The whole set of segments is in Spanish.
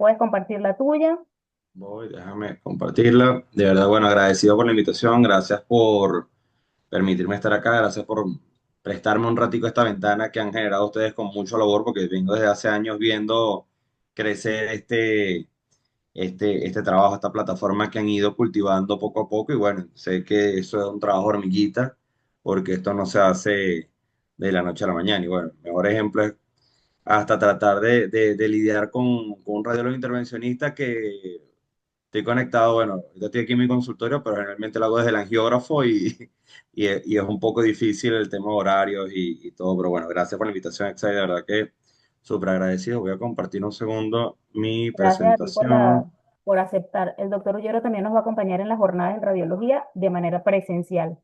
Puedes compartir la tuya. Voy, déjame compartirla. De verdad, bueno, agradecido por la invitación. Gracias por permitirme estar acá. Gracias por prestarme un ratico esta ventana que han generado ustedes con mucho labor, porque vengo desde hace años viendo crecer este trabajo, esta plataforma que han ido cultivando poco a poco. Y bueno, sé que eso es un trabajo hormiguita, porque esto no se hace de la noche a la mañana. Y bueno, el mejor ejemplo es hasta tratar de lidiar con un radiólogo intervencionista que estoy conectado, bueno, ahorita estoy aquí en mi consultorio, pero generalmente lo hago desde el angiógrafo y es un poco difícil el tema de horarios y todo, pero bueno, gracias por la invitación, Exai, de verdad que súper agradecido. Voy a compartir un segundo mi Gracias a ti presentación. por aceptar. El doctor Ullero también nos va a acompañar en las jornadas en radiología de manera presencial.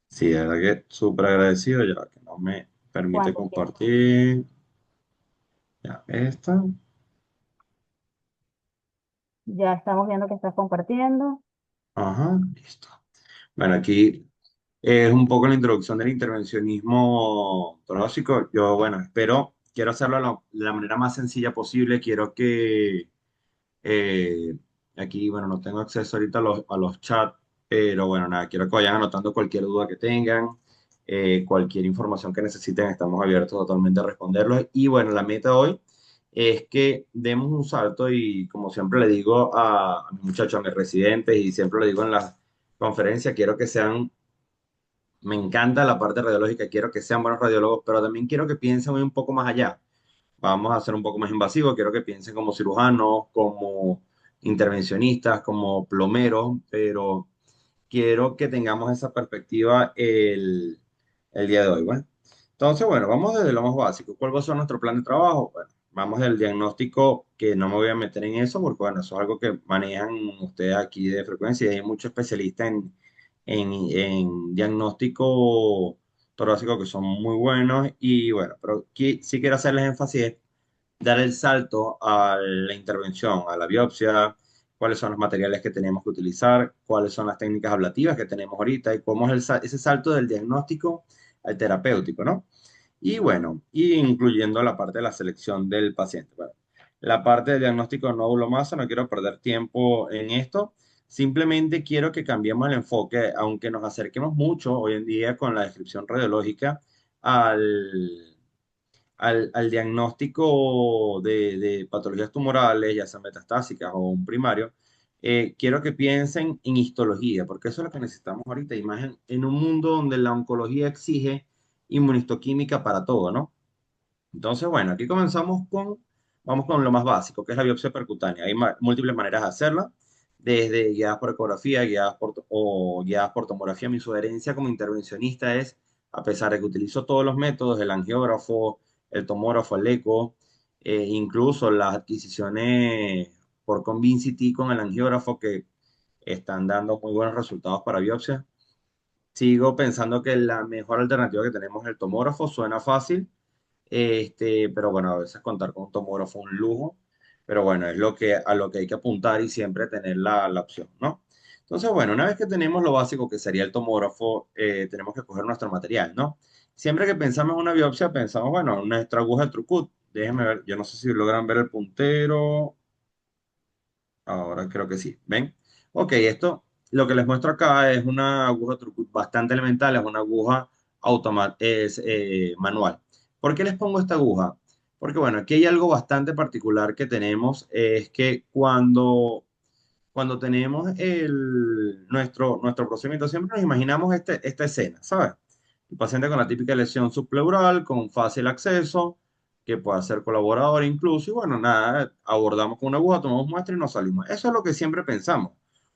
Sí, de verdad que súper agradecido, ya que no me permite Cuando quieras. compartir. Ya, esta. Ya estamos viendo que estás compartiendo. Ajá, listo. Bueno, aquí es un poco la introducción del intervencionismo torácico. Yo, bueno, quiero hacerlo de la manera más sencilla posible. Quiero que eh, aquí, bueno, no tengo acceso ahorita a los chats, pero bueno, nada, quiero que vayan anotando cualquier duda que tengan, cualquier información que necesiten, estamos abiertos totalmente a responderlos. Y bueno, la meta hoy es que demos un salto y como siempre le digo a mis muchachos, a mis residentes y siempre le digo en las conferencias, quiero que sean me encanta la parte radiológica, quiero que sean buenos radiólogos, pero también quiero que piensen un poco más allá. Vamos a ser un poco más invasivos, quiero que piensen como cirujanos, como intervencionistas, como plomeros, pero quiero que tengamos esa perspectiva el día de hoy. Bueno, entonces, bueno, vamos desde lo más básico. ¿Cuál va a ser nuestro plan de trabajo? Bueno, vamos del diagnóstico, que no me voy a meter en eso, porque bueno, eso es algo que manejan ustedes aquí de frecuencia y hay muchos especialistas en diagnóstico torácico que son muy buenos y bueno, pero aquí sí quiero hacerles énfasis dar el salto a la intervención, a la biopsia, cuáles son los materiales que tenemos que utilizar, cuáles son las técnicas ablativas que tenemos ahorita y cómo es ese salto del diagnóstico al terapéutico, ¿no? Y bueno, y incluyendo la parte de la selección del paciente. Bueno, la parte del diagnóstico de nódulo masa, no quiero perder tiempo en esto. Simplemente quiero que cambiemos el enfoque, aunque nos acerquemos mucho hoy en día con la descripción radiológica al, al diagnóstico de patologías tumorales, ya sean metastásicas o un primario, quiero que piensen en histología, porque eso es lo que necesitamos ahorita, imagen, en un mundo donde la oncología exige inmunistoquímica para todo, ¿no? Entonces, bueno, aquí vamos con lo más básico, que es la biopsia percutánea. Hay múltiples maneras de hacerla, desde guiadas por ecografía, o guiadas por tomografía. Mi sugerencia como intervencionista es, a pesar de que utilizo todos los métodos, el angiógrafo, el tomógrafo, el eco, incluso las adquisiciones por Convincity con el angiógrafo que están dando muy buenos resultados para biopsia. Sigo pensando que la mejor alternativa que tenemos es el tomógrafo, suena fácil, pero bueno, a veces contar con un tomógrafo es un lujo, pero bueno, es a lo que hay que apuntar y siempre tener la opción, ¿no? Entonces, bueno, una vez que tenemos lo básico que sería el tomógrafo, tenemos que coger nuestro material, ¿no? Siempre que pensamos en una biopsia, pensamos, bueno, en nuestra aguja de Trucut. Déjenme ver, yo no sé si logran ver el puntero. Ahora creo que sí. ¿Ven? Ok, esto, lo que les muestro acá es una aguja bastante elemental, es una aguja manual. ¿Por qué les pongo esta aguja? Porque bueno, aquí hay algo bastante particular que tenemos, es que cuando tenemos nuestro procedimiento, siempre nos imaginamos esta escena, ¿sabes? El paciente con la típica lesión subpleural, con fácil acceso, que puede ser colaborador incluso, y bueno, nada, abordamos con una aguja, tomamos muestra y nos salimos. Eso es lo que siempre pensamos.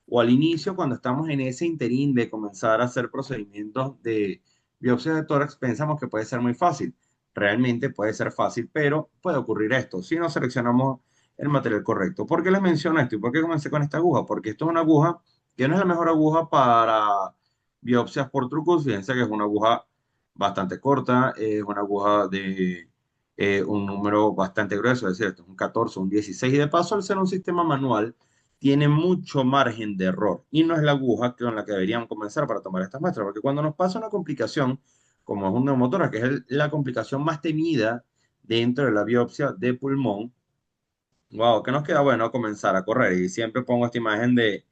O al inicio, cuando estamos en ese interín de comenzar a hacer procedimientos de biopsia de tórax, pensamos que puede ser muy fácil. Realmente puede ser fácil, pero puede ocurrir esto. Si no seleccionamos el material correcto. ¿Por qué les menciono esto y por qué comencé con esta aguja? Porque esto es una aguja que no es la mejor aguja para biopsias por trucos. Fíjense que es una aguja bastante corta, es una aguja de un número bastante grueso, es decir, esto es un 14, un 16, y de paso, al ser un sistema manual, tiene mucho margen de error y no es la aguja con la que deberíamos comenzar para tomar estas muestras, porque cuando nos pasa una complicación, como es un neumotórax, que es la complicación más temida dentro de la biopsia de pulmón, Wow, ¿qué nos queda? Bueno, comenzar a correr. Y siempre pongo esta imagen de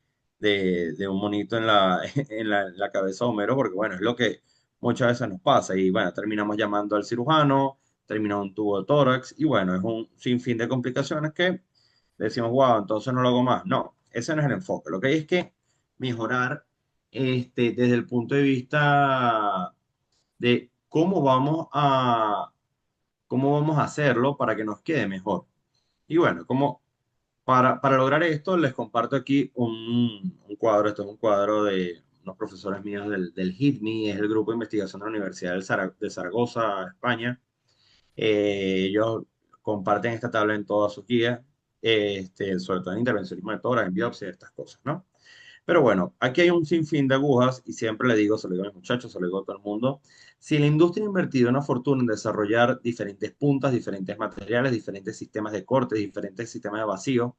un monito en la cabeza de Homero, porque bueno, es lo que muchas veces nos pasa. Y bueno, terminamos llamando al cirujano, termina un tubo de tórax, y bueno, es un sinfín de complicaciones que decimos, wow, entonces no lo hago más. No, ese no es el enfoque. Lo que hay es que mejorar desde el punto de vista de cómo vamos a hacerlo para que nos quede mejor. Y bueno, para lograr esto, les comparto aquí un cuadro. Esto es un cuadro de unos profesores míos del HITME, es el grupo de investigación de la Universidad de Zaragoza, España. Ellos comparten esta tabla en todas sus guías, sobre todo en intervencionismo de tórax, en biopsia, estas cosas, ¿no? Pero bueno, aquí hay un sinfín de agujas y siempre le digo, se lo digo a mis muchachos, se lo digo a todo el mundo, si la industria ha invertido una fortuna en desarrollar diferentes puntas, diferentes materiales, diferentes sistemas de corte, diferentes sistemas de vacío,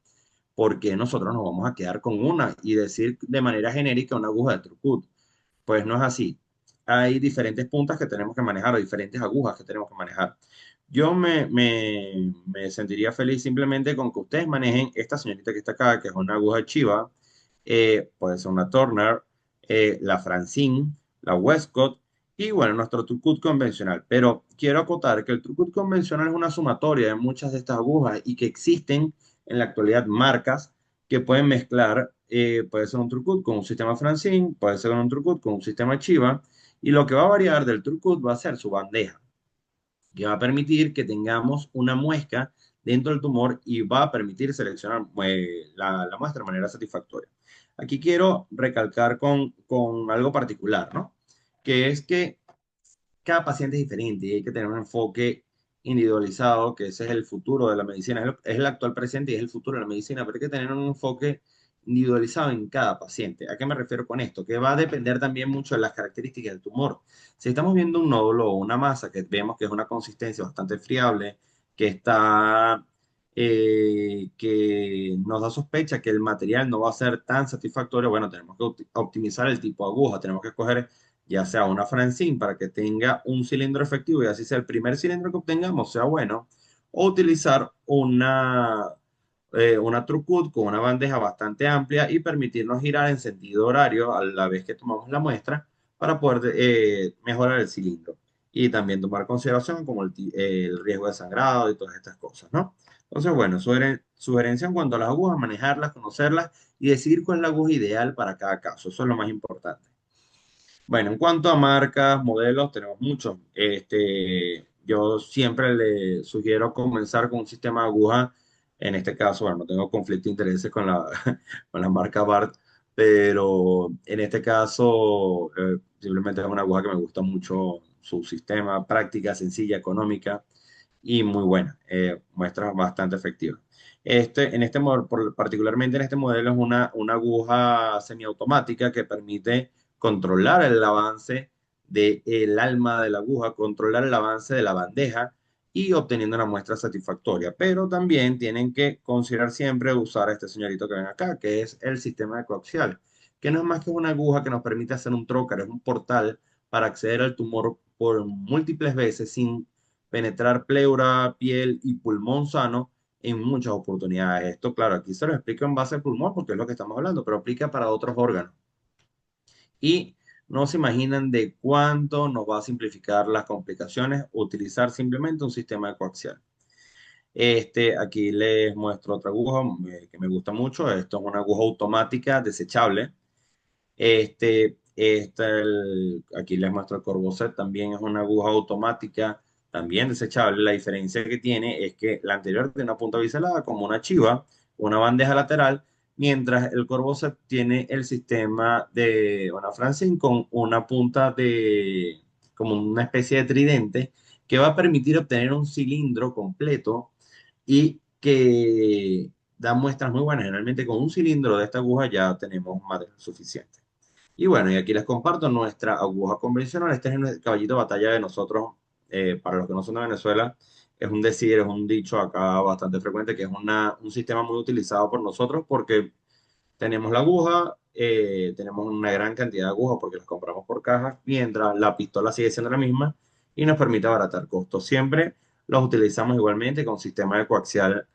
¿por qué nosotros nos vamos a quedar con una y decir de manera genérica una aguja de Trucut? Pues no es así. Hay diferentes puntas que tenemos que manejar o diferentes agujas que tenemos que manejar. Yo me sentiría feliz simplemente con que ustedes manejen esta señorita que está acá, que es una aguja Chiva, puede ser una Turner, la Francine, la Westcott y bueno, nuestro Trucut convencional. Pero quiero acotar que el Trucut convencional es una sumatoria de muchas de estas agujas y que existen en la actualidad marcas que pueden mezclar, puede ser un Trucut con un sistema Francine, puede ser un Trucut con un sistema Chiva, y lo que va a variar del Trucut va a ser su bandeja, que va a permitir que tengamos una muesca dentro del tumor y va a permitir seleccionar la muestra de manera satisfactoria. Aquí quiero recalcar con algo particular, ¿no? Que es que cada paciente es diferente y hay que tener un enfoque individualizado, que ese es el futuro de la medicina, es el actual presente y es el futuro de la medicina, pero hay que tener un enfoque individualizado en cada paciente. ¿A qué me refiero con esto? Que va a depender también mucho de las características del tumor. Si estamos viendo un nódulo o una masa que vemos que es una consistencia bastante friable, que que nos da sospecha que el material no va a ser tan satisfactorio, bueno, tenemos que optimizar el tipo de aguja, tenemos que escoger ya sea una Francine para que tenga un cilindro efectivo y así sea el primer cilindro que obtengamos sea bueno, o utilizar una Trucut con una bandeja bastante amplia y permitirnos girar en sentido horario a la vez que tomamos la muestra para poder mejorar el cilindro. Y también tomar consideración como el riesgo de sangrado y todas estas cosas, ¿no? Entonces, bueno, sugerencia en cuanto a las agujas, manejarlas, conocerlas y decidir cuál es la aguja ideal para cada caso. Eso es lo más importante. Bueno, en cuanto a marcas, modelos, tenemos muchos. Yo siempre le sugiero comenzar con un sistema de aguja. En este caso, bueno, no tengo conflicto de intereses con con la marca BART, pero en este caso, simplemente es una aguja que me gusta mucho su sistema, práctica, sencilla, económica y muy buena. Muestra bastante efectiva. En este modelo, particularmente en este modelo, es una aguja semiautomática que permite controlar el avance del alma de la aguja, controlar el avance de la bandeja y obteniendo una muestra satisfactoria. Pero también tienen que considerar siempre usar a este señorito que ven acá, que es el sistema coaxial, que no es más que una aguja que nos permite hacer un trocar, es un portal para acceder al tumor por múltiples veces sin penetrar pleura, piel y pulmón sano en muchas oportunidades. Esto, claro, aquí se lo explico en base al pulmón porque es lo que estamos hablando, pero aplica para otros órganos y no se imaginan de cuánto nos va a simplificar las complicaciones utilizar simplemente un sistema coaxial. Aquí les muestro otra aguja que me gusta mucho. Esto es una aguja automática desechable. Aquí les muestro el Corvoset, también es una aguja automática, también desechable. La diferencia que tiene es que la anterior tiene una punta biselada como una chiva, una bandeja lateral, mientras el Corvoset tiene el sistema de una Francine con una punta como una especie de tridente, que va a permitir obtener un cilindro completo y que da muestras muy buenas. Generalmente con un cilindro de esta aguja ya tenemos material suficiente. Y bueno, y aquí les comparto nuestra aguja convencional. Este es el caballito de batalla de nosotros, para los que no son de Venezuela. Es un decir, es un dicho acá bastante frecuente, que es un sistema muy utilizado por nosotros porque tenemos la aguja, tenemos una gran cantidad de agujas porque las compramos por caja, mientras la pistola sigue siendo la misma y nos permite abaratar costos. Siempre los utilizamos igualmente con sistema de coaxial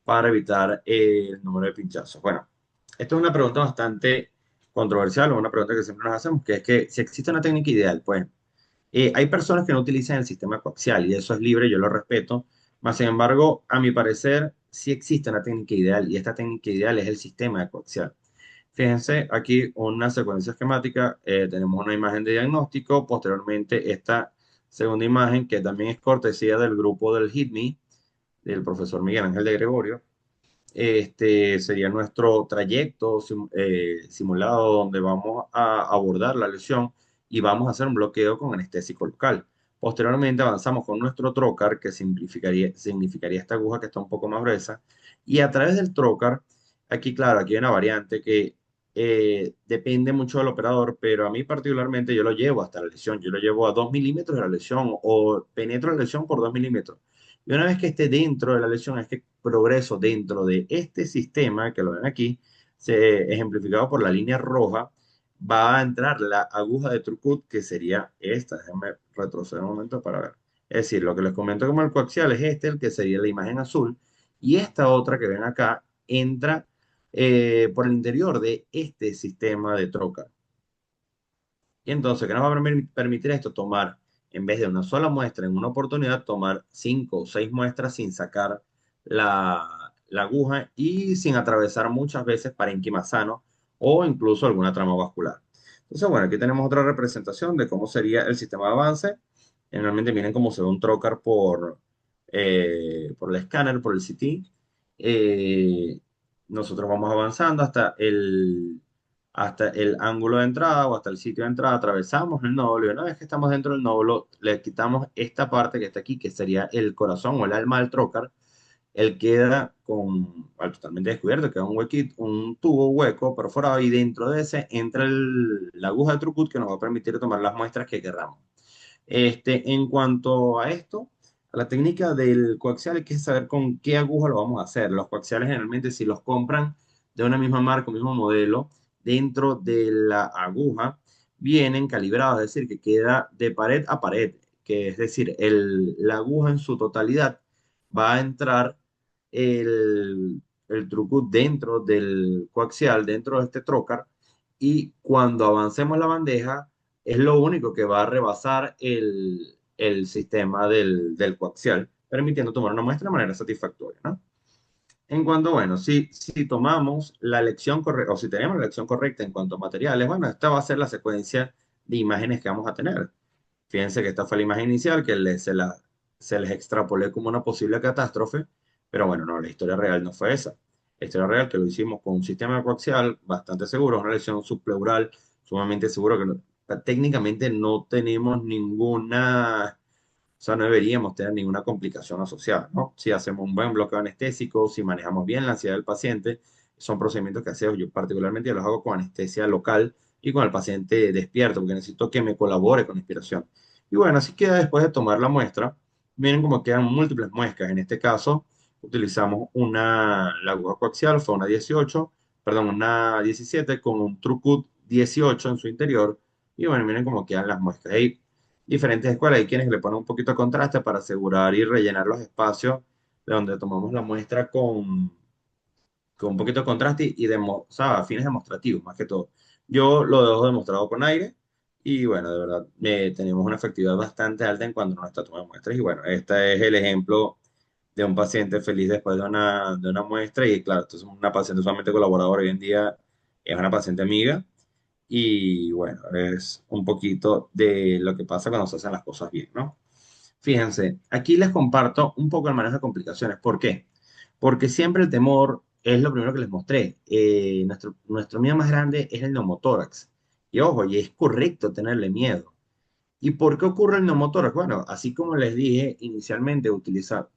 para evitar el número de pinchazos. Bueno, esto es una pregunta bastante controversial, o una pregunta que siempre nos hacemos, que es que si existe una técnica ideal, pues hay personas que no utilizan el sistema coaxial y eso es libre, yo lo respeto, mas sin embargo, a mi parecer, sí existe una técnica ideal y esta técnica ideal es el sistema coaxial. Fíjense aquí una secuencia esquemática, tenemos una imagen de diagnóstico, posteriormente esta segunda imagen que también es cortesía del grupo del HITME, del profesor Miguel Ángel de Gregorio. Este sería nuestro trayecto simulado donde vamos a abordar la lesión y vamos a hacer un bloqueo con anestésico local. Posteriormente avanzamos con nuestro trocar, que significaría esta aguja que está un poco más gruesa. Y a través del trocar, aquí claro, aquí hay una variante que depende mucho del operador, pero a mí particularmente yo lo llevo hasta la lesión. Yo lo llevo a 2 milímetros de la lesión o penetro la lesión por 2 milímetros. Y una vez que esté dentro de la lesión, es que progreso dentro de este sistema, que lo ven aquí, ejemplificado por la línea roja, va a entrar la aguja de Trucut, que sería esta. Déjenme retroceder un momento para ver. Es decir, lo que les comento como el coaxial es este, el que sería la imagen azul, y esta otra que ven acá entra por el interior de este sistema de troca. Y entonces, ¿qué nos va a permitir esto? Tomar, en vez de una sola muestra en una oportunidad, tomar 5 o 6 muestras sin sacar la aguja y sin atravesar muchas veces parénquima sano o incluso alguna trama vascular. Entonces, bueno, aquí tenemos otra representación de cómo sería el sistema de avance. Generalmente miren cómo se ve un trocar por el escáner, por el CT. Eh, Nosotros vamos avanzando hasta el ángulo de entrada o hasta el sitio de entrada, atravesamos el nódulo y una vez que estamos dentro del nódulo, le quitamos esta parte que está aquí, que sería el corazón o el alma del trocar. Él queda totalmente descubierto, queda un huequito, un tubo hueco perforado y dentro de ese entra la aguja de Trucut que nos va a permitir tomar las muestras que queramos. En cuanto a esto, a la técnica del coaxial, hay que saber con qué aguja lo vamos a hacer. Los coaxiales generalmente si los compran de una misma marca, un mismo modelo, dentro de la aguja vienen calibrados, es decir, que queda de pared a pared, que es decir, la aguja en su totalidad va a entrar el trucut dentro del coaxial, dentro de este trocar, y cuando avancemos la bandeja, es lo único que va a rebasar el sistema del coaxial, permitiendo tomar una muestra de manera satisfactoria, ¿no? En cuanto, bueno, si tomamos la elección correcta, o si tenemos la elección correcta en cuanto a materiales, bueno, esta va a ser la secuencia de imágenes que vamos a tener. Fíjense que esta fue la imagen inicial, que se les extrapolé como una posible catástrofe, pero bueno, no, la historia real no fue esa. La historia real que lo hicimos con un sistema coaxial bastante seguro, una lesión subpleural sumamente seguro, que técnicamente no tenemos ninguna, o sea, no deberíamos tener ninguna complicación asociada, ¿no? Si hacemos un buen bloqueo anestésico, si manejamos bien la ansiedad del paciente, son procedimientos que hacemos. Yo particularmente los hago con anestesia local y con el paciente despierto, porque necesito que me colabore con la inspiración. Y bueno, así queda después de tomar la muestra. Miren cómo quedan múltiples muestras. En este caso, utilizamos la aguja coaxial, fue una 18, perdón, una 17 con un Trucut 18 en su interior. Y bueno, miren cómo quedan las muestras. Hay diferentes escuelas, hay quienes le ponen un poquito de contraste para asegurar y rellenar los espacios de donde tomamos la muestra con un poquito de contraste y o sea, a fines demostrativos más que todo. Yo lo dejo demostrado con aire y bueno, de verdad, tenemos una efectividad bastante alta en cuanto a nuestra toma de muestras. Y bueno, este es el ejemplo de un paciente feliz después de una muestra y claro, esto es una paciente solamente colaboradora, hoy en día es una paciente amiga y bueno, es un poquito de lo que pasa cuando se hacen las cosas bien, ¿no? Fíjense, aquí les comparto un poco el manejo de complicaciones. ¿Por qué? Porque siempre el temor es lo primero que les mostré. Nuestro miedo más grande es el neumotórax. Y ojo, y es correcto tenerle miedo. ¿Y por qué ocurre el neumotórax? Bueno, así como les dije inicialmente,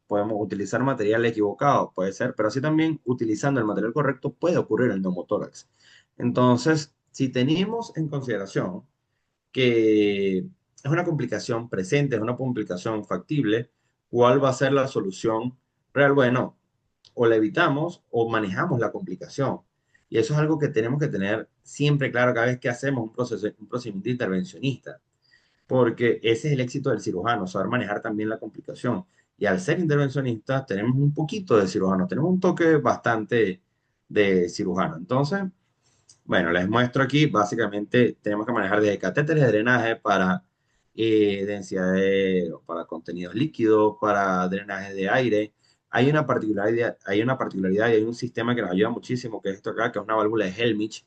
podemos utilizar material equivocado, puede ser, pero así también utilizando el material correcto puede ocurrir el neumotórax. Entonces, si tenemos en consideración que es una complicación presente, es una complicación factible, ¿cuál va a ser la solución real? Bueno, o la evitamos o manejamos la complicación. Y eso es algo que tenemos que tener siempre claro cada vez que hacemos un procedimiento intervencionista, porque ese es el éxito del cirujano, saber manejar también la complicación. Y al ser intervencionistas tenemos un poquito de cirujano, tenemos un toque bastante de cirujano. Entonces, bueno, les muestro aquí, básicamente tenemos que manejar desde catéteres de drenaje para densidad para contenidos líquidos, para drenaje de aire. Hay una particularidad y hay un sistema que nos ayuda muchísimo, que es esto acá, que es una válvula de Helmich,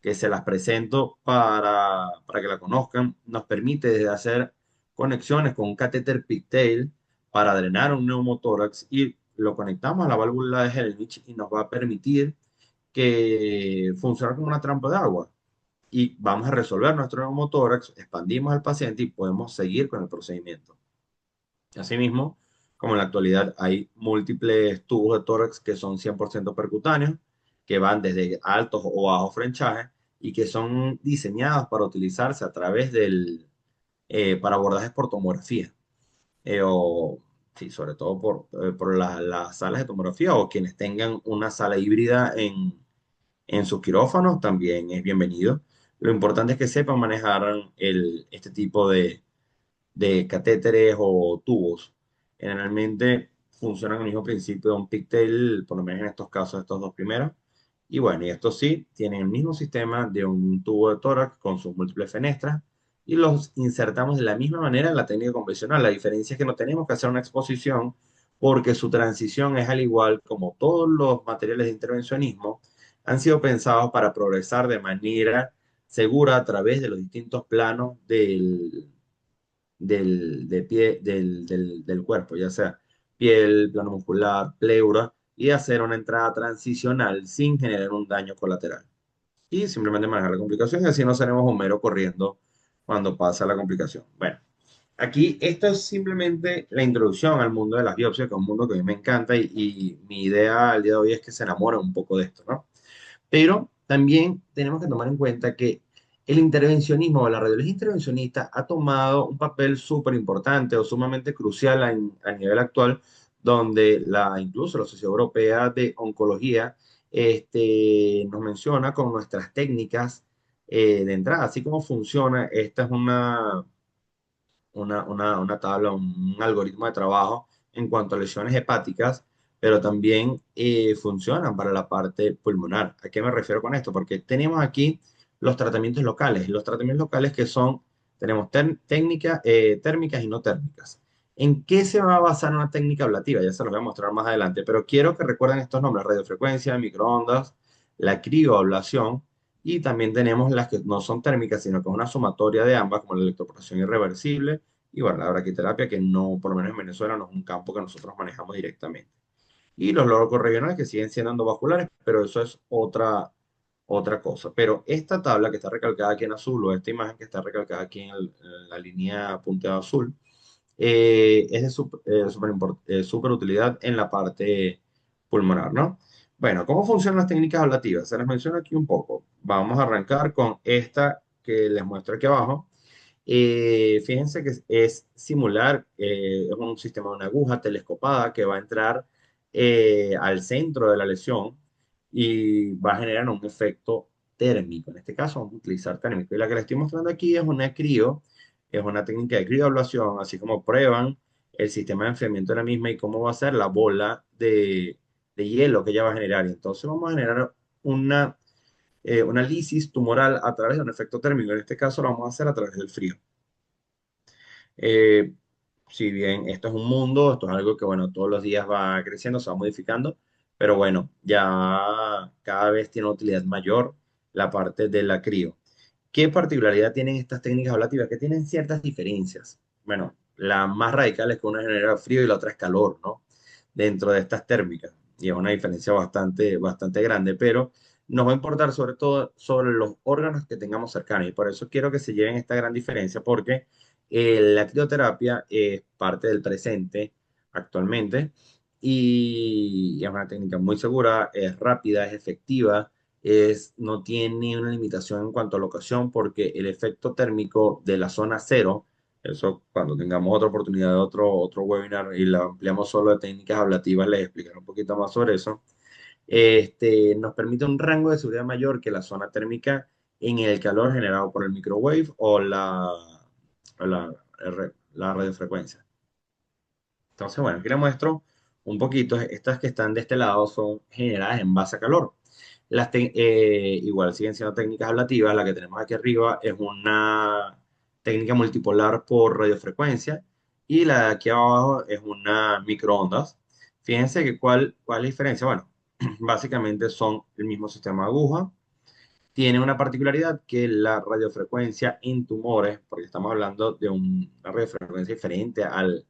que se las presento para que la conozcan. Nos permite desde hacer conexiones con un catéter pigtail para drenar un neumotórax y lo conectamos a la válvula de Helmich y nos va a permitir que funciona como una trampa de agua y vamos a resolver nuestro neumotórax, expandimos al paciente y podemos seguir con el procedimiento. Asimismo, como en la actualidad hay múltiples tubos de tórax que son 100% percutáneos, que van desde altos o bajos frenchajes y que son diseñados para utilizarse a través para abordajes por tomografía. O, sí, sobre todo por las salas de tomografía o quienes tengan una sala híbrida en sus quirófanos también es bienvenido. Lo importante es que sepan manejar este tipo de catéteres o tubos. Generalmente funcionan al mismo principio de un pigtail, por lo menos en estos casos, estos dos primeros. Y bueno, y estos sí tienen el mismo sistema de un tubo de tórax con sus múltiples fenestras y los insertamos de la misma manera en la técnica convencional. La diferencia es que no tenemos que hacer una exposición porque su transición es al igual como todos los materiales de intervencionismo, han sido pensados para progresar de manera segura a través de los distintos planos del cuerpo, ya sea piel, plano muscular, pleura, y hacer una entrada transicional sin generar un daño colateral. Y simplemente manejar la complicación y así no seremos Homero corriendo cuando pasa la complicación. Bueno, aquí esto es simplemente la introducción al mundo de las biopsias, que es un mundo que a mí me encanta y mi idea al día de hoy es que se enamoren un poco de esto, ¿no? Pero también tenemos que tomar en cuenta que el intervencionismo o la radiología intervencionista ha tomado un papel súper importante o sumamente crucial a nivel actual, donde incluso la Sociedad Europea de Oncología nos menciona con nuestras técnicas de entrada, así como funciona. Esta es una tabla, un algoritmo de trabajo en cuanto a lesiones hepáticas, pero también funcionan para la parte pulmonar. ¿A qué me refiero con esto? Porque tenemos aquí los tratamientos locales. Los tratamientos locales que son, tenemos técnicas térmicas y no térmicas. ¿En qué se va a basar una técnica ablativa? Ya se los voy a mostrar más adelante, pero quiero que recuerden estos nombres: radiofrecuencia, microondas, la crioablación, y también tenemos las que no son térmicas, sino que es una sumatoria de ambas, como la electroporación irreversible y bueno, la braquiterapia, que no, por lo menos en Venezuela, no es un campo que nosotros manejamos directamente. Y los lóricos regionales que siguen siendo endovasculares, pero eso es otra cosa. Pero esta tabla que está recalcada aquí en azul, o esta imagen que está recalcada aquí en la línea punteada azul, es de súper utilidad en la parte pulmonar, ¿no? Bueno, ¿cómo funcionan las técnicas ablativas? Se las menciono aquí un poco. Vamos a arrancar con esta que les muestro aquí abajo. Fíjense que es simular, es un sistema de una aguja telescopada que va a entrar al centro de la lesión y va a generar un efecto térmico. En este caso vamos a utilizar térmico. Y la que les estoy mostrando aquí es una crio, es una técnica de crioablación, así como prueban el sistema de enfriamiento de la misma y cómo va a ser la bola de hielo que ella va a generar. Y entonces vamos a generar una lisis tumoral a través de un efecto térmico. En este caso lo vamos a hacer a través del frío. Eh, si bien esto es un mundo, esto es algo que, bueno, todos los días va creciendo, se va modificando, pero bueno, ya cada vez tiene una utilidad mayor la parte de la crío. ¿Qué particularidad tienen estas técnicas ablativas? Que tienen ciertas diferencias. Bueno, la más radical es que una genera frío y la otra es calor, ¿no? Dentro de estas térmicas. Y es una diferencia bastante grande, pero nos va a importar sobre todo sobre los órganos que tengamos cercanos. Y por eso quiero que se lleven esta gran diferencia, porque la crioterapia es parte del presente actualmente y es una técnica muy segura, es rápida, es efectiva, no tiene una limitación en cuanto a locación porque el efecto térmico de la zona cero, eso cuando tengamos otra oportunidad de otro webinar y la ampliamos solo de técnicas ablativas, les explicaré un poquito más sobre eso. Nos permite un rango de seguridad mayor que la zona térmica en el calor generado por el microwave o la radiofrecuencia. Entonces, bueno, aquí les muestro un poquito. Estas que están de este lado son generadas en base a calor. Igual siguen siendo técnicas ablativas. La que tenemos aquí arriba es una técnica multipolar por radiofrecuencia y la de aquí abajo es una microondas. Fíjense que cuál es la diferencia. Bueno, básicamente son el mismo sistema de aguja. Tiene una particularidad que la radiofrecuencia en tumores, porque estamos hablando de una radiofrecuencia diferente al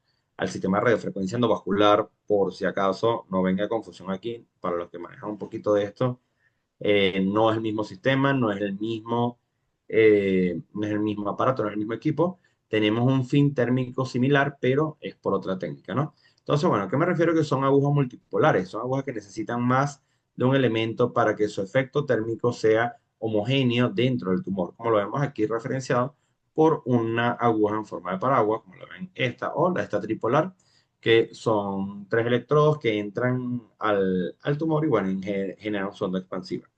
sistema de radiofrecuencia endovascular, por si acaso no venga confusión aquí, para los que manejan un poquito de esto, no es el mismo sistema, no es el mismo aparato, no es el mismo equipo. Tenemos un fin térmico similar, pero es por otra técnica, ¿no? Entonces, bueno, ¿a qué me refiero que son agujas multipolares? Son agujas que necesitan más de un elemento para que su efecto térmico sea homogéneo dentro del tumor, como lo vemos aquí referenciado por una aguja en forma de paraguas, como lo ven esta o esta tripolar, que son tres electrodos que entran al tumor y bueno, generan su onda expansiva.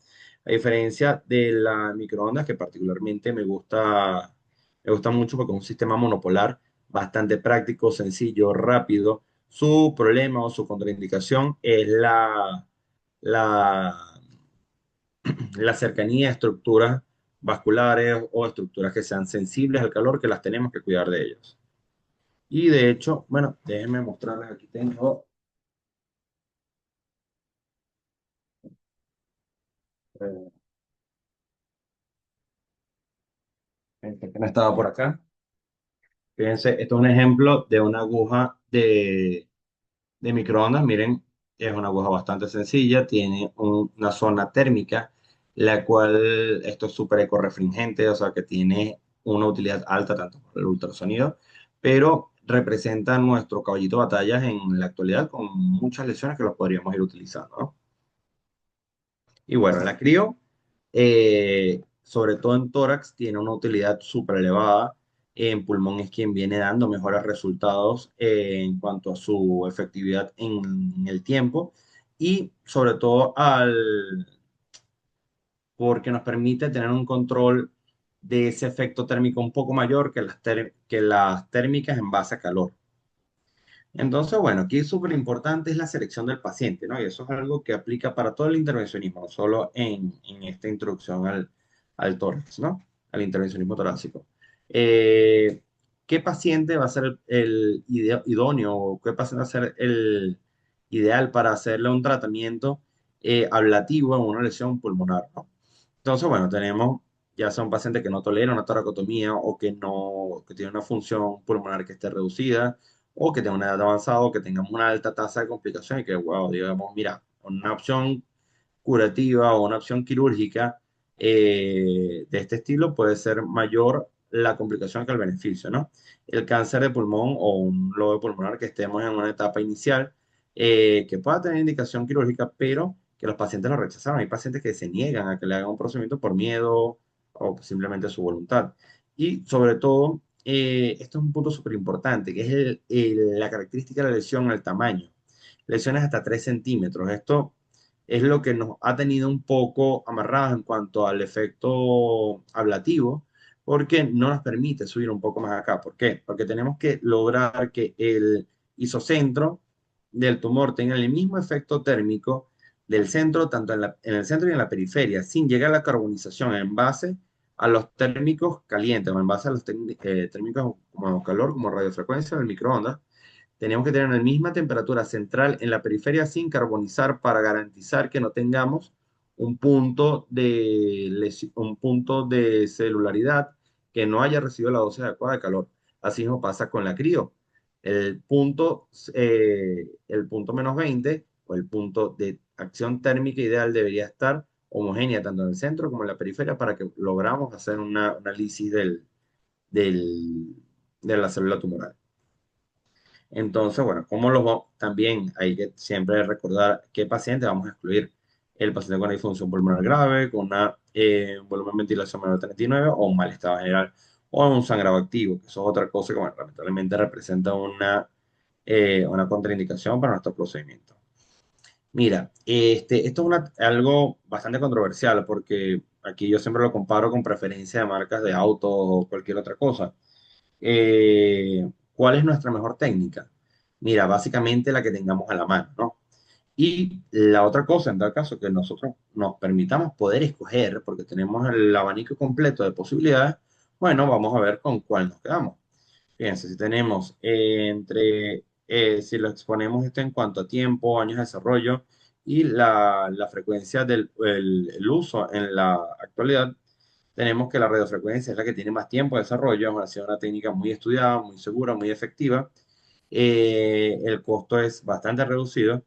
A diferencia de la microondas, que particularmente me gusta mucho porque es un sistema monopolar bastante práctico, sencillo, rápido. Su problema o su contraindicación es la, la cercanía a estructuras vasculares o estructuras que sean sensibles al calor, que las tenemos que cuidar de ellos. Y de hecho, bueno, déjenme mostrarles, aquí tengo, eh, este que no estaba por acá. Fíjense, esto es un ejemplo de una aguja de microondas. Miren, es una aguja bastante sencilla, tiene una zona térmica, la cual esto es súper ecorefringente, o sea que tiene una utilidad alta tanto por el ultrasonido, pero representa nuestro caballito de batallas en la actualidad con muchas lesiones que los podríamos ir utilizando, ¿no? Y bueno, la crío, sobre todo en tórax, tiene una utilidad súper elevada. En pulmón es quien viene dando mejores resultados en cuanto a su efectividad en el tiempo y sobre todo porque nos permite tener un control de ese efecto térmico un poco mayor que que las térmicas en base a calor. Entonces, bueno, aquí es súper importante es la selección del paciente, ¿no? Y eso es algo que aplica para todo el intervencionismo, no solo en esta introducción al tórax, ¿no? Al intervencionismo torácico. Eh, ¿Qué paciente va a ser el idóneo o qué paciente va a ser el ideal para hacerle un tratamiento ablativo en una lesión pulmonar, ¿no? Entonces, bueno, tenemos ya sea un paciente que no tolera una toracotomía o que tiene una función pulmonar que esté reducida o que tenga una edad avanzada o que tengamos una alta tasa de complicación y que, wow, digamos, mira, una opción curativa o una opción quirúrgica de este estilo puede ser mayor la complicación que el beneficio, ¿no? El cáncer de pulmón o un lobo pulmonar que estemos en una etapa inicial que pueda tener indicación quirúrgica, pero que los pacientes lo rechazaron. Hay pacientes que se niegan a que le hagan un procedimiento por miedo o simplemente su voluntad. Y sobre todo, esto es un punto súper importante, que es la característica de la lesión, el tamaño. Lesiones hasta 3 centímetros. Esto es lo que nos ha tenido un poco amarrados en cuanto al efecto ablativo, porque no nos permite subir un poco más acá. ¿Por qué? Porque tenemos que lograr que el isocentro del tumor tenga el mismo efecto térmico del centro, tanto en el centro y en la periferia, sin llegar a la carbonización en base a los térmicos calientes, o en base a los térmicos como calor, como radiofrecuencia del microondas. Tenemos que tener la misma temperatura central en la periferia sin carbonizar para garantizar que no tengamos un punto de celularidad que no haya recibido la dosis adecuada de calor. Así mismo pasa con la crío. El punto -20 o el punto de acción térmica ideal debería estar homogénea tanto en el centro como en la periferia para que logramos hacer una análisis del, de la célula tumoral. Entonces, bueno, también hay que siempre recordar qué paciente vamos a excluir. El paciente con disfunción pulmonar grave, con un volumen de ventilación menor de 39 o un mal estado general o un sangrado activo, que eso es otra cosa que bueno, lamentablemente representa una contraindicación para nuestro procedimiento. Mira, esto es algo bastante controversial porque aquí yo siempre lo comparo con preferencia de marcas de autos o cualquier otra cosa. ¿Cuál es nuestra mejor técnica? Mira, básicamente la que tengamos a la mano, ¿no? Y la otra cosa, en tal caso, que nosotros nos permitamos poder escoger, porque tenemos el abanico completo de posibilidades, bueno, vamos a ver con cuál nos quedamos. Fíjense, si tenemos si lo exponemos esto en cuanto a tiempo, años de desarrollo y la frecuencia el uso en la actualidad, tenemos que la radiofrecuencia es la que tiene más tiempo de desarrollo, ha sido una técnica muy estudiada, muy segura, muy efectiva. El costo es bastante reducido,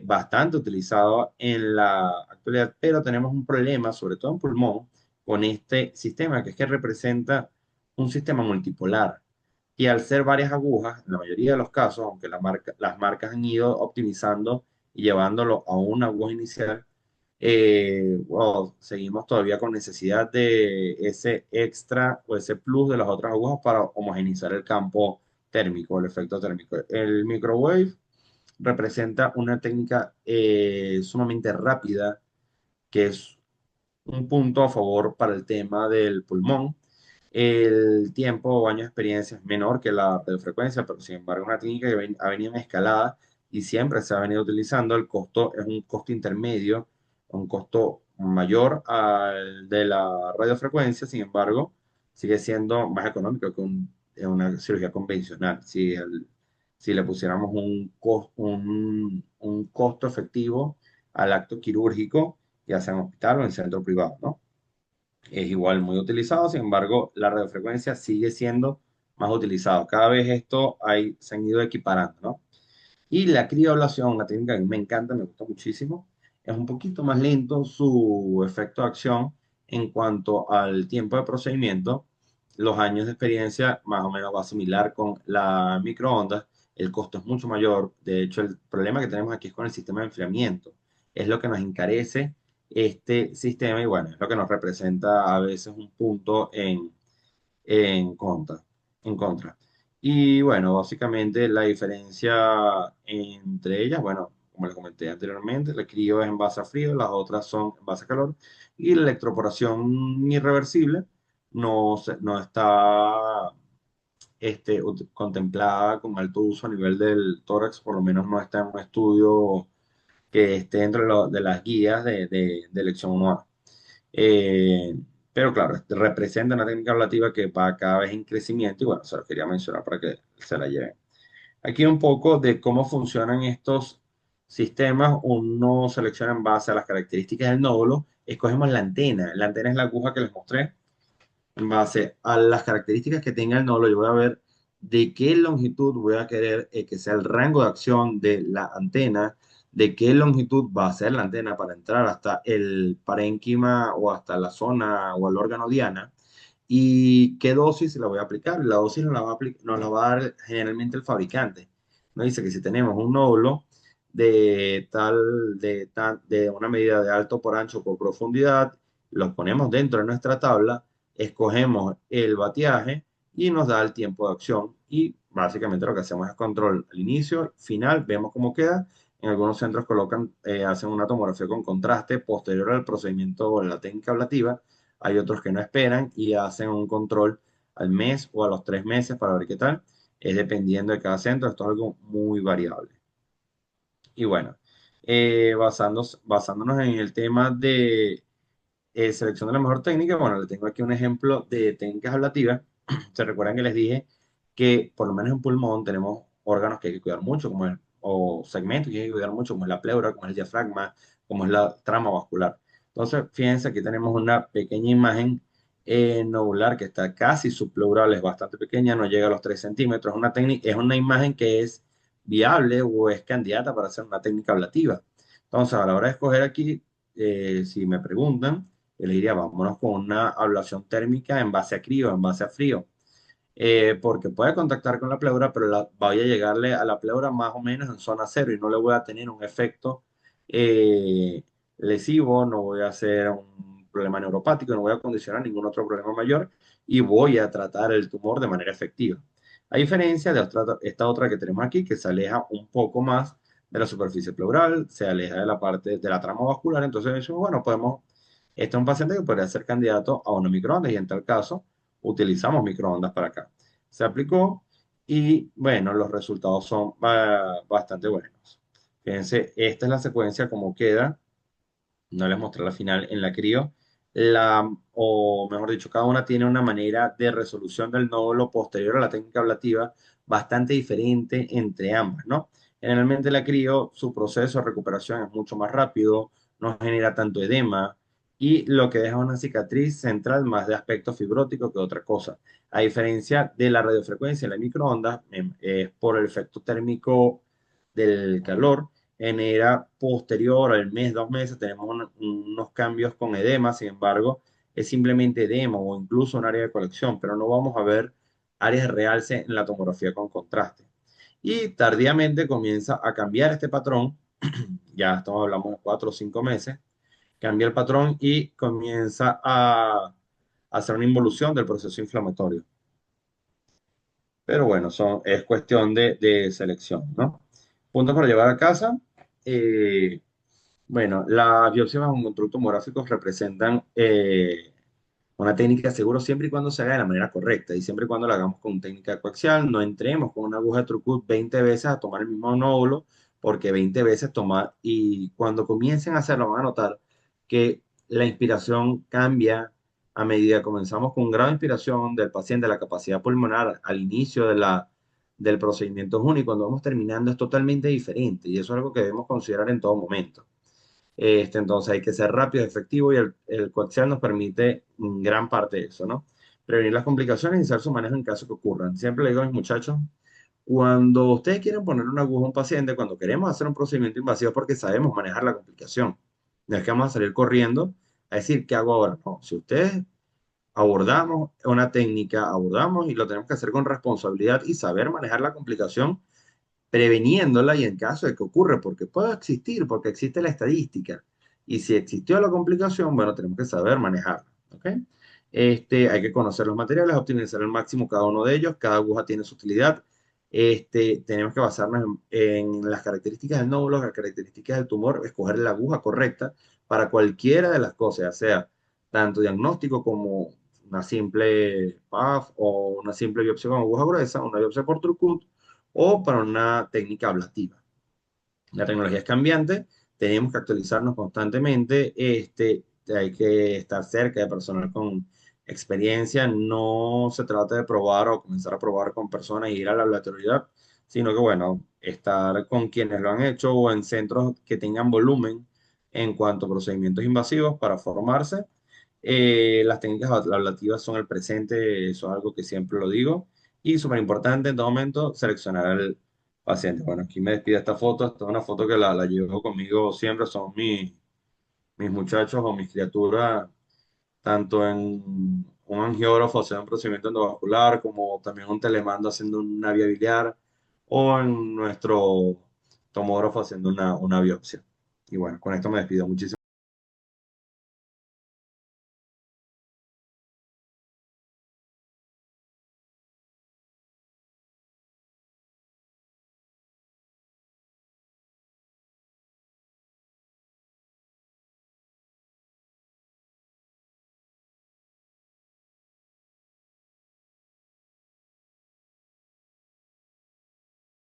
bastante utilizado en la actualidad, pero tenemos un problema, sobre todo en pulmón, con este sistema, que es que representa un sistema multipolar. Y al ser varias agujas, en la mayoría de los casos, aunque las marcas han ido optimizando y llevándolo a una aguja inicial, wow, seguimos todavía con necesidad de ese extra o ese plus de las otras agujas para homogeneizar el campo térmico, el efecto térmico. El microwave representa una técnica sumamente rápida, que es un punto a favor para el tema del pulmón. El tiempo o años de experiencia es menor que la radiofrecuencia, pero sin embargo es una técnica que ha venido en escalada y siempre se ha venido utilizando. El costo es un costo intermedio, un costo mayor al de la radiofrecuencia, sin embargo, sigue siendo más económico que una cirugía convencional. Si le pusiéramos un costo efectivo al acto quirúrgico, ya sea en hospital o en centro privado, ¿no? Es igual muy utilizado, sin embargo, la radiofrecuencia sigue siendo más utilizado. Cada vez se han ido equiparando, ¿no? Y la crioblación, una técnica que a mí me encanta, me gusta muchísimo, es un poquito más lento su efecto de acción en cuanto al tiempo de procedimiento. Los años de experiencia más o menos va similar con la microondas. El costo es mucho mayor. De hecho, el problema que tenemos aquí es con el sistema de enfriamiento. Es lo que nos encarece este sistema y bueno, es lo que nos representa a veces un punto en contra, en contra. Y bueno, básicamente la diferencia entre ellas, bueno, como les comenté anteriormente, el crío es en base a frío, las otras son en base a calor, y la electroporación irreversible no está contemplada con alto uso a nivel del tórax, por lo menos no está en un estudio que esté dentro de las guías de elección 1A. Eh, pero claro, representa una técnica ablativa que va cada vez en crecimiento y bueno, se lo quería mencionar para que se la lleven. Aquí un poco de cómo funcionan estos sistemas. Uno selecciona en base a las características del nódulo, escogemos la antena. La antena es la aguja que les mostré. En base a las características que tenga el nódulo, yo voy a ver de qué longitud voy a querer que sea el rango de acción de la antena, de qué longitud va a ser la antena para entrar hasta el parénquima o hasta la zona o el órgano diana y qué dosis la voy a aplicar. La dosis nos la va a dar generalmente el fabricante. Nos dice que si tenemos un nódulo de una medida de alto por ancho por profundidad, los ponemos dentro de nuestra tabla, escogemos el bateaje y nos da el tiempo de acción. Y básicamente lo que hacemos es control al inicio, final, vemos cómo queda. En algunos centros hacen una tomografía con contraste posterior al procedimiento o la técnica ablativa. Hay otros que no esperan y hacen un control al mes o a los 3 meses para ver qué tal. Es dependiendo de cada centro, esto es algo muy variable. Y bueno, basándonos en el tema de selección de la mejor técnica, bueno, le tengo aquí un ejemplo de técnicas ablativas. ¿Se recuerdan que les dije que por lo menos en pulmón tenemos órganos que hay que cuidar mucho, o segmentos que hay que cuidar mucho, como es la pleura, como es el diafragma, como es la trama vascular? Entonces, fíjense, aquí tenemos una pequeña imagen nodular que está casi subpleural, es bastante pequeña, no llega a los 3 centímetros. Es una imagen que es viable o es candidata para hacer una técnica ablativa. Entonces, a la hora de escoger aquí, si me preguntan, yo le diría, vámonos con una ablación térmica en base a crío, en base a frío, porque puede contactar con la pleura, pero vaya a llegarle a la pleura más o menos en zona cero y no le voy a tener un efecto eh, lesivo, no voy a hacer un problema neuropático, no voy a condicionar ningún otro problema mayor y voy a tratar el tumor de manera efectiva. A diferencia de esta otra que tenemos aquí, que se aleja un poco más de la superficie pleural, se aleja de la parte de la trama vascular, entonces decimos, bueno, este es un paciente que podría ser candidato a una microondas y en tal caso utilizamos microondas para acá. Se aplicó y bueno, los resultados son bastante buenos. Fíjense, esta es la secuencia como queda. No les mostré la final en la crío. O mejor dicho, cada una tiene una manera de resolución del nódulo posterior a la técnica ablativa bastante diferente entre ambas, ¿no? Generalmente la crío, su proceso de recuperación es mucho más rápido, no genera tanto edema y lo que deja una cicatriz central más de aspecto fibrótico que otra cosa. A diferencia de la radiofrecuencia en la microondas, es por el efecto térmico del calor genera posterior al mes, 2 meses, tenemos unos cambios con edema, sin embargo, es simplemente edema o incluso un área de colección, pero no vamos a ver áreas de realce en la tomografía con contraste. Y tardíamente comienza a cambiar este patrón, ya estamos hablando de 4 o 5 meses, cambia el patrón y comienza a hacer una involución del proceso inflamatorio. Pero bueno, es cuestión de selección, ¿no? Puntos para llevar a casa. eh, bueno, las biopsias bajo un control tomográfico representan una técnica segura siempre y cuando se haga de la manera correcta y siempre y cuando la hagamos con técnica coaxial, no entremos con una aguja de Trucut 20 veces a tomar el mismo nódulo, porque 20 veces tomar y cuando comiencen a hacerlo van a notar que la inspiración cambia a medida que comenzamos con un grado de inspiración del paciente, la capacidad pulmonar al inicio del procedimiento es único, cuando vamos terminando es totalmente diferente y eso es algo que debemos considerar en todo momento. Entonces hay que ser rápido, efectivo y el coaxial nos permite gran parte de eso, ¿no? Prevenir las complicaciones y hacer su manejo en caso que ocurran. Siempre le digo a mis muchachos, cuando ustedes quieren poner una aguja a un paciente, cuando queremos hacer un procedimiento invasivo, es porque sabemos manejar la complicación. No es que vamos a salir corriendo a decir, ¿qué hago ahora? No, si ustedes abordamos una técnica, abordamos y lo tenemos que hacer con responsabilidad y saber manejar la complicación preveniéndola y en caso de que ocurra, porque puede existir, porque existe la estadística. Y si existió la complicación, bueno, tenemos que saber manejarla. ¿Ok? Hay que conocer los materiales, optimizar al máximo cada uno de ellos, cada aguja tiene su utilidad. Tenemos que basarnos en las características del nódulo, las características del tumor, escoger la aguja correcta para cualquiera de las cosas, ya sea tanto diagnóstico como una simple PAF o una simple biopsia con aguja gruesa, una biopsia por Trucut, o para una técnica ablativa. La tecnología es cambiante, tenemos que actualizarnos constantemente, hay que estar cerca de personal con experiencia, no se trata de probar o comenzar a probar con personas y ir a la aleatoriedad, sino que bueno, estar con quienes lo han hecho o en centros que tengan volumen en cuanto a procedimientos invasivos para formarse. Las técnicas ablativas son el presente, eso es algo que siempre lo digo. Y súper importante en todo momento, seleccionar al paciente. Bueno, aquí me despido esta foto. Esta es una foto que la llevo conmigo siempre. Son mis muchachos o mis criaturas, tanto en un angiógrafo haciendo un procedimiento endovascular, como también un telemando haciendo una vía biliar, o en nuestro tomógrafo haciendo una biopsia. Y bueno, con esto me despido. Muchísimas